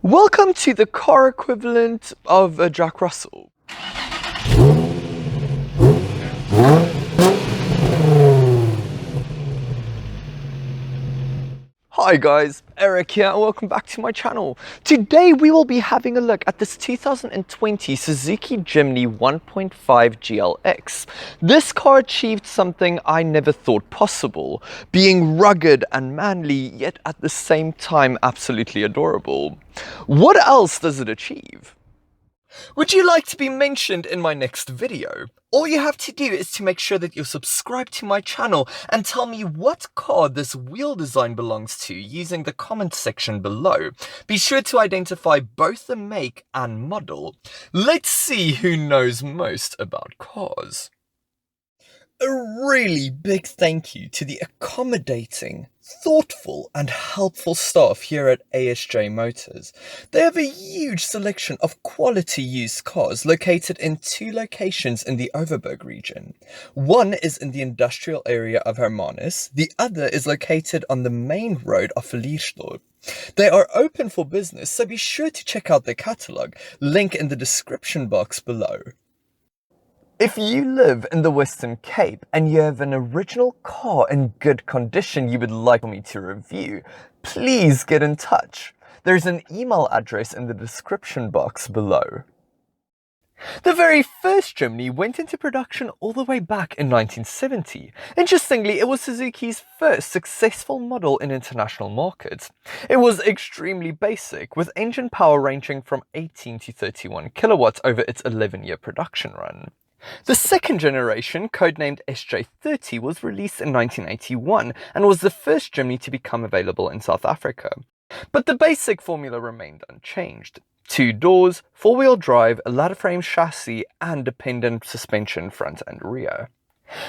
Welcome to the car equivalent of a Jack Russell. Hi guys, Eric here and welcome back to my channel. Today we will be having a look at this 2020 Suzuki Jimny 1.5 GLX. This car achieved something I never thought possible, being rugged and manly, yet at the same time absolutely adorable. What else does it achieve? Would you like to be mentioned in my next video? All you have to do is to make sure that you're subscribed to my channel and tell me what car this wheel design belongs to using the comment section below. Be sure to identify both the make and model. Let's see who knows most about cars. A really big thank you to the accommodating, thoughtful and helpful staff here at ASJ Motors. They have a huge selection of quality used cars located in two locations in the Overberg region. One is in the industrial area of Hermanus, the other is located on the main road of Verliersdorp. They are open for business, so be sure to check out their catalogue, link in the description box below. If you live in the Western Cape and you have an original car in good condition you would like me to review, please get in touch. There's an email address in the description box below. The very first Jimny went into production all the way back in 1970. Interestingly, it was Suzuki's first successful model in international markets. It was extremely basic, with engine power ranging from 18 to 31 kilowatts over its 11-year production run. The second generation, codenamed SJ30, was released in 1981 and was the first Jimny to become available in South Africa. But the basic formula remained unchanged. 2 doors, 4-wheel drive, a ladder frame chassis, and dependent suspension front and rear.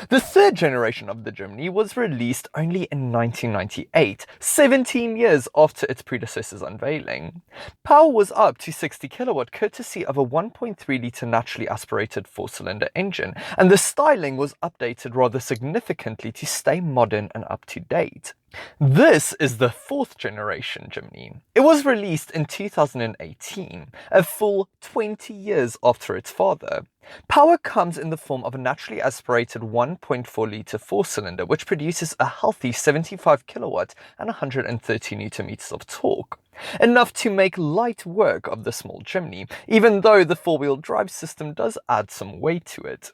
The third generation of the Jimny was released only in 1998, 17 years after its predecessor's unveiling. Power was up to 60 kilowatt courtesy of a 1.3-litre naturally aspirated 4-cylinder engine, and the styling was updated rather significantly to stay modern and up to date. This is the 4th generation Jimny. It was released in 2018, a full 20 years after its father. Power comes in the form of a naturally aspirated 1.4-litre 4-cylinder, which produces a healthy 75 kilowatt and 130 newton-meters of torque. Enough to make light work of the small Jimny, even though the 4-wheel drive system does add some weight to it.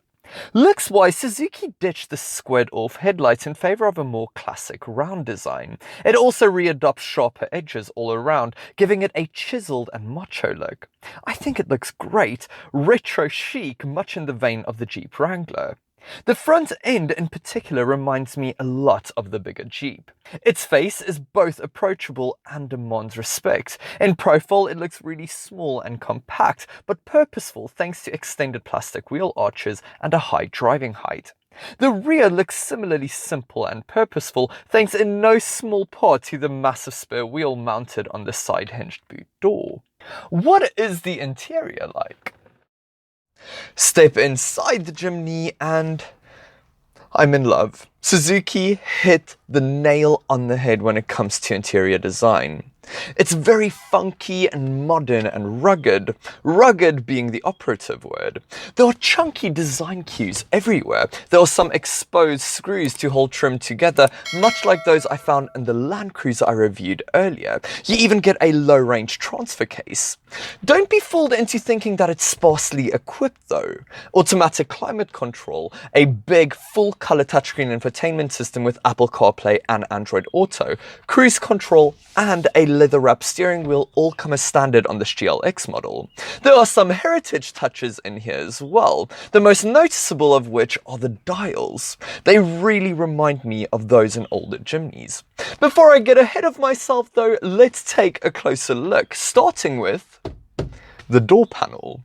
Looks-wise, Suzuki ditched the squared-off headlights in favour of a more classic round design. It also readopts sharper edges all around, giving it a chiseled and macho look. I think it looks great, retro chic, much in the vein of the Jeep Wrangler. The front end in particular reminds me a lot of the bigger Jeep. Its face is both approachable and demands respect. In profile it looks really small and compact, but purposeful thanks to extended plastic wheel arches and a high driving height. The rear looks similarly simple and purposeful thanks in no small part to the massive spare wheel mounted on the side hinged boot door. What is the interior like? Step inside the Jimny and I'm in love. Suzuki hit the nail on the head when it comes to interior design. It's very funky and modern and rugged, rugged being the operative word. There are chunky design cues everywhere. There are some exposed screws to hold trim together, much like those I found in the Land Cruiser I reviewed earlier. You even get a low-range transfer case. Don't be fooled into thinking that it's sparsely equipped though. Automatic climate control, a big full-color touchscreen infotainment system with Apple CarPlay and Android Auto, cruise control, and a leather-wrapped steering wheel all come as standard on this GLX model. There are some heritage touches in here as well, the most noticeable of which are the dials. They really remind me of those in older Jimnys. Before I get ahead of myself though, let's take a closer look, starting with the door panel.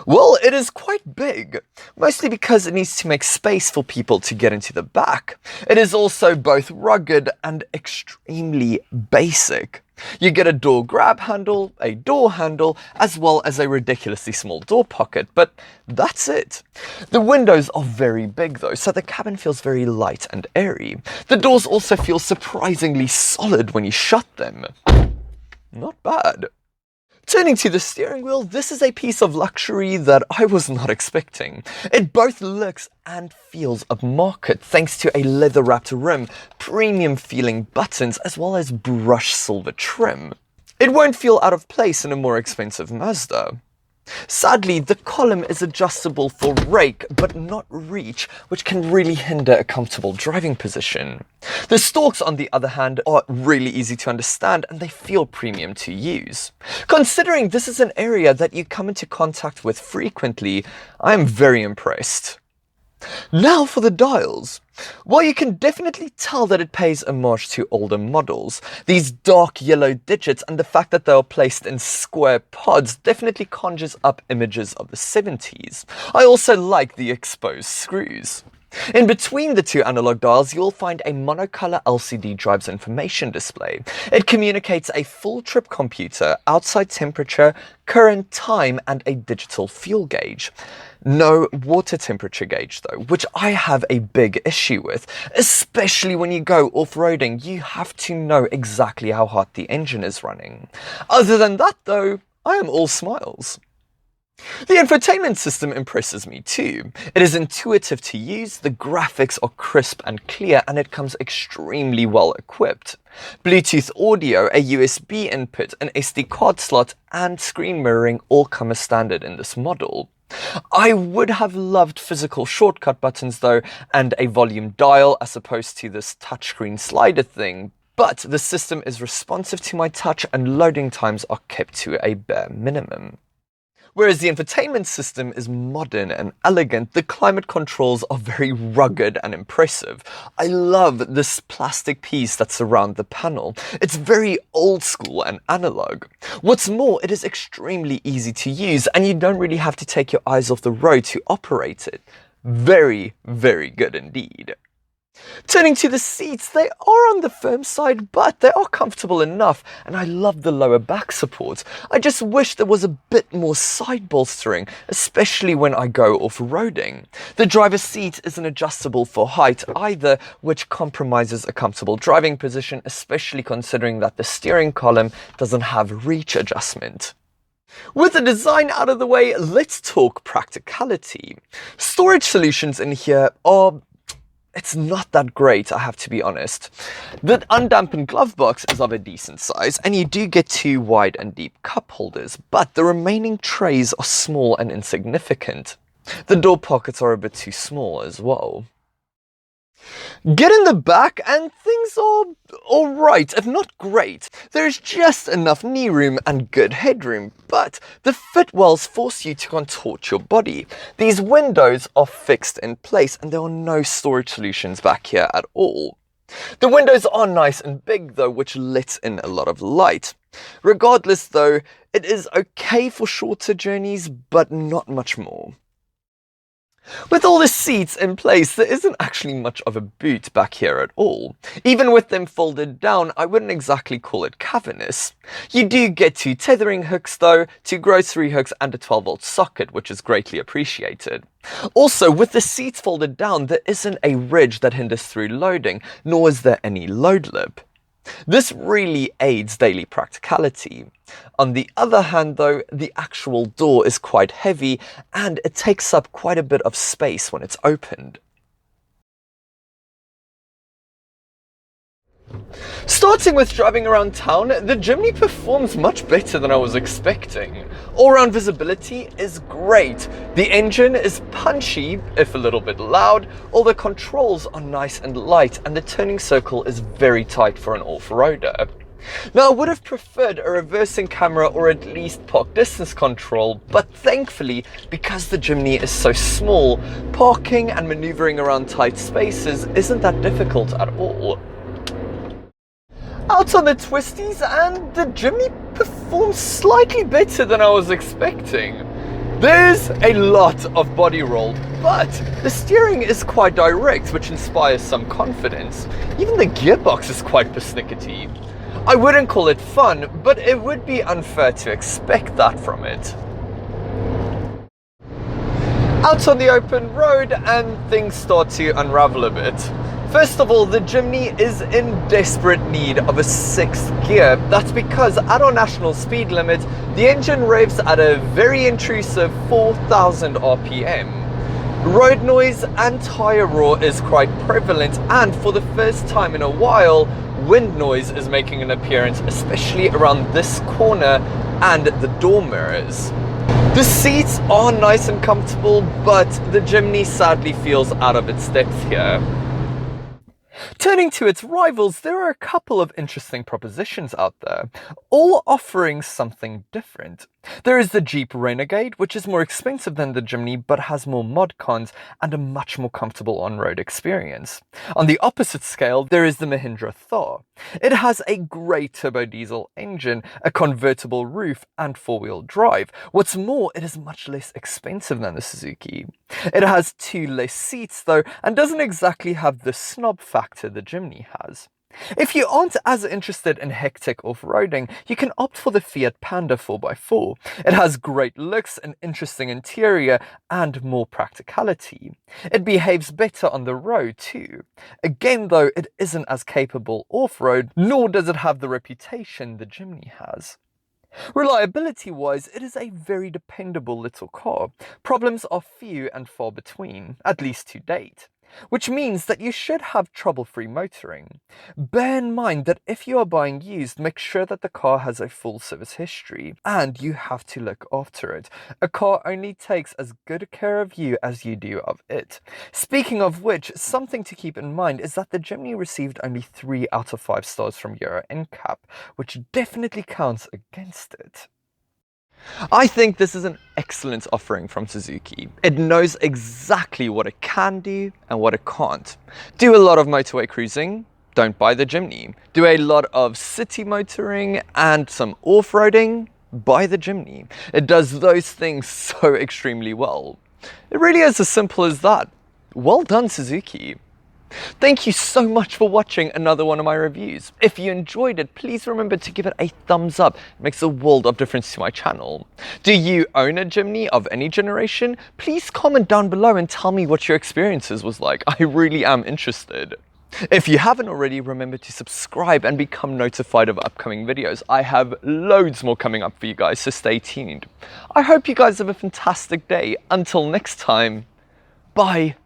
Well, it is quite big, mostly because it needs to make space for people to get into the back. It is also both rugged and extremely basic. You get a door grab handle, a door handle, as well as a ridiculously small door pocket, but that's it. The windows are very big though, so the cabin feels very light and airy. The doors also feel surprisingly solid when you shut them. Not bad. Turning to the steering wheel, this is a piece of luxury that I was not expecting. It both looks and feels upmarket thanks to a leather-wrapped rim, premium-feeling buttons, as well as brushed silver trim. It won't feel out of place in a more expensive Mazda. Sadly, the column is adjustable for rake, but not reach, which can really hinder a comfortable driving position. The stalks, on the other hand, are really easy to understand and they feel premium to use. Considering this is an area that you come into contact with frequently, I am very impressed. Now for the dials. While you can definitely tell that it pays homage to older models, these dark yellow digits and the fact that they are placed in square pods definitely conjures up images of the 70s. I also like the exposed screws. In between the two analog dials, you'll find a monocolor LCD drives information display. It communicates a full trip computer, outside temperature, current time, and a digital fuel gauge. No water temperature gauge though, which I have a big issue with, especially when you go off-roading. You have to know exactly how hot the engine is running. Other than that though, I am all smiles. The infotainment system impresses me too. It is intuitive to use, the graphics are crisp and clear, and it comes extremely well equipped. Bluetooth audio, a USB input, an SD card slot, and screen mirroring all come as standard in this model. I would have loved physical shortcut buttons though, and a volume dial as opposed to this touchscreen slider thing, but the system is responsive to my touch and loading times are kept to a bare minimum. Whereas the infotainment system is modern and elegant, the climate controls are very rugged and impressive. I love this plastic piece that's around the panel. It's very old school and analog. What's more, it is extremely easy to use and you don't really have to take your eyes off the road to operate it. Very, very good indeed. Turning to the seats, they are on the firm side, but they are comfortable enough, and I love the lower back support. I just wish there was a bit more side bolstering, especially when I go off-roading. The driver's seat isn't adjustable for height either, which compromises a comfortable driving position, especially considering that the steering column doesn't have reach adjustment. With the design out of the way, let's talk practicality. Storage solutions in here are it's not that great, I have to be honest. The undampened glove box is of a decent size, and you do get 2 wide and deep cup holders, but the remaining trays are small and insignificant. The door pockets are a bit too small as well. Get in the back and things are alright, if not great. There's just enough knee room and good headroom, but the fitwells force you to contort your body. These windows are fixed in place and there are no storage solutions back here at all. The windows are nice and big though, which lets in a lot of light. Regardless though, it is okay for shorter journeys, but not much more. With all the seats in place, there isn't actually much of a boot back here at all. Even with them folded down, I wouldn't exactly call it cavernous. You do get 2 tethering hooks though, 2 grocery hooks and a 12-volt socket, which is greatly appreciated. Also, with the seats folded down, there isn't a ridge that hinders through loading, nor is there any load lip. This really aids daily practicality. On the other hand though, the actual door is quite heavy and it takes up quite a bit of space when it's opened. Starting with driving around town, the Jimny performs much better than I was expecting. All-round visibility is great. The engine is punchy, if a little bit loud, all the controls are nice and light, and the turning circle is very tight for an off-roader. Now, I would have preferred a reversing camera or at least park distance control, but thankfully, because the Jimny is so small, parking and maneuvering around tight spaces isn't that difficult at all. Out on the twisties, and the Jimny performs slightly better than I was expecting. There's a lot of body roll, but the steering is quite direct, which inspires some confidence. Even the gearbox is quite persnickety. I wouldn't call it fun, but it would be unfair to expect that from it. Out on the open road, and things start to unravel a bit. First of all, the Jimny is in desperate need of a 6th gear. That's because at our national speed limit, the engine revs at a very intrusive 4,000 RPM. Road noise and tyre roar is quite prevalent, and for the first time in a while, wind noise is making an appearance, especially around this corner and the door mirrors. The seats are nice and comfortable, but the Jimny sadly feels out of its depth here. Turning to its rivals, there are a couple of interesting propositions out there, all offering something different. There is the Jeep Renegade, which is more expensive than the Jimny but has more mod cons and a much more comfortable on-road experience. On the opposite scale, there is the Mahindra Thar. It has a great turbo diesel engine, a convertible roof and 4-wheel drive. What's more, it is much less expensive than the Suzuki. It has 2 less seats though, and doesn't exactly have the snob factor the Jimny has. If you aren't as interested in hectic off-roading, you can opt for the Fiat Panda 4x4. It has great looks, an interesting interior, and more practicality. It behaves better on the road too. Again though, it isn't as capable off-road, nor does it have the reputation the Jimny has. Reliability-wise, it is a very dependable little car. Problems are few and far between, at least to date, which means that you should have trouble-free motoring. Bear in mind that if you are buying used, make sure that the car has a full service history, and you have to look after it. A car only takes as good care of you as you do of it. Speaking of which, something to keep in mind is that the Jimny received only 3 out of 5 stars from Euro NCAP, which definitely counts against it. I think this is an excellent offering from Suzuki. It knows exactly what it can do and what it can't. Do a lot of motorway cruising? Don't buy the Jimny. Do a lot of city motoring and some off-roading? Buy the Jimny. It does those things so extremely well. It really is as simple as that. Well done, Suzuki. Thank you so much for watching another one of my reviews. If you enjoyed it, please remember to give it a thumbs up. It makes a world of difference to my channel. Do you own a Jimny of any generation? Please comment down below and tell me what your experiences was like. I really am interested. If you haven't already, remember to subscribe and become notified of upcoming videos. I have loads more coming up for you guys, so stay tuned. I hope you guys have a fantastic day. Until next time, bye.